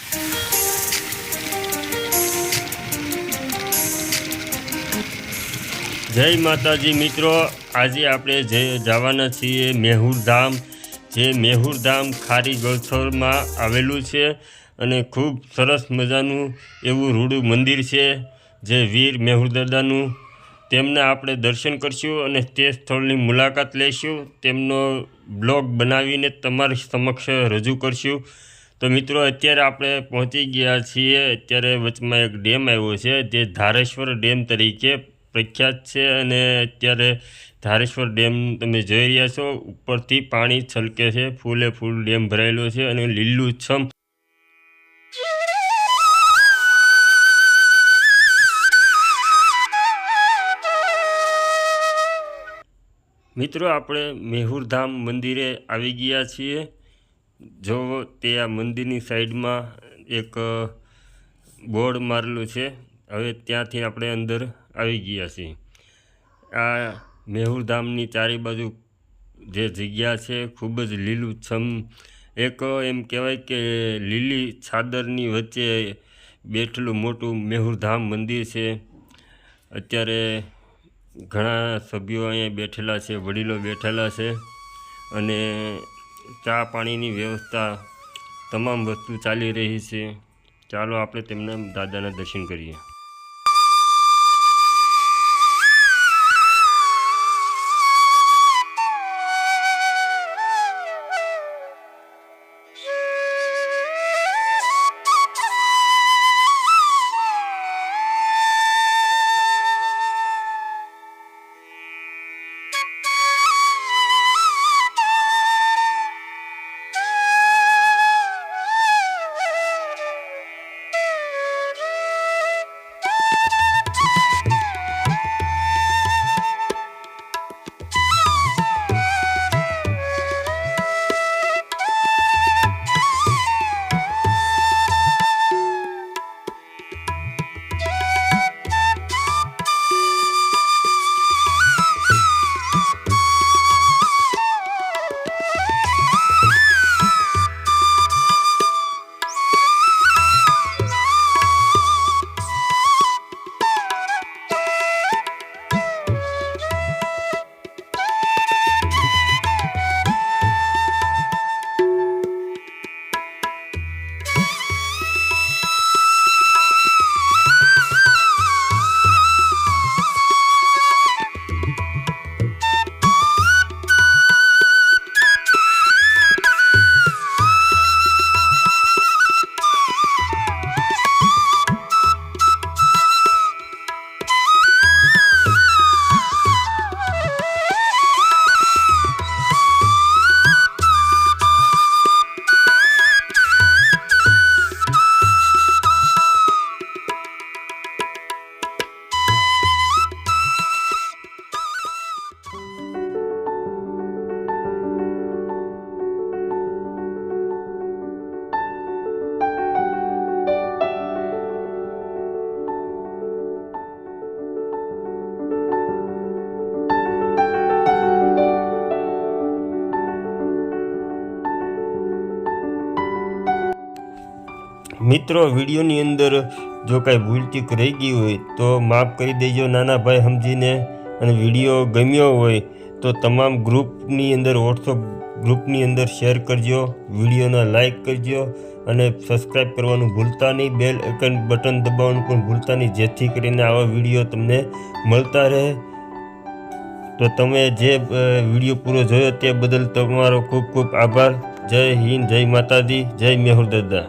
જય માતાજી મિત્રો, આજે આપણે જવાના છીએ મેહુર ધામ। જે મેહુર ધામ ખારી ગળથરમાં આવેલું છે અને ખૂબ સરસ મજાનું એવું રૂડું મંદિર છે જે વીર મેહુર દાદાનું। તેમના આપણે દર્શન કરશું અને તે સ્થળની મુલાકાત લઈશું, તેમનો બ્લોગ બનાવીને તમારી સમક્ષ રજૂ કરશું। તો મિત્રો અત્યારે આપણે પહોંચી ગયા છીએ। અત્યારે વચમાં એક ડેમ આવ્યો છે જે ધારેશ્વર ડેમ તરીકે પ્રખ્યાત છે અને અત્યારે ધારેશ્વર ડેમ તમે જોઈ રહ્યા છો, ઉપરથી પાણી છલકે છે, ફૂલે ફૂલ ડેમ ભરાયેલો છે અને લીલુંછમ મિત્રો આપણે મેહુર ધામ મંદિરે આવી ગયા છીએ। જો તે આ મંદિરની સાઈડમાં એક બોર્ડ મારેલું છે, હવે ત્યાંથી આપણે અંદર આવી ગયા છીએ। આ મેહુર ધામની ચારે બાજુ જે જગ્યા છે ખૂબ જ લીલુંછમ, એક એમ કહેવાય કે લીલી ચાદરની વચ્ચે બેઠેલું મોટું મેહુર ધામ મંદિર છે। અત્યારે ઘણા સભ્યો અહીંયા બેઠેલા છે, વડીલો બેઠેલા છે અને ચા પાણીની વ્યવસ્થા તમામ વસ્તુ ચાલી રહી છે। ચાલો આપણે તેમના દાદાના દર્શન કરીએ। મિત્રો વિડીયોની અંદર જો કાંઈ ભૂલચૂક રહી ગઈ હોય તો માફ કરી દેજો નાના ભાઈ સમજીને, અને વિડીયો ગમ્યો હોય તો તમામ ગ્રુપની અંદર, વોટ્સઅપ ગ્રુપની અંદર શેર કરજો, વિડીયોને લાઈક કરજો અને સબસ્ક્રાઈબ કરવાનું ભૂલતા નહીં, બેલ આઇકન બટન દબાવવાનું પણ ભૂલતા નહીં, જેથી કરીને આવા વિડીયો તમને મળતા રહે। તો તમે જે વિડીયો પૂરો જોયો તે બદલ તમારો ખૂબ ખૂબ આભાર। જય હિન્દ, જય માતાજી, જય મેહુર દાદા।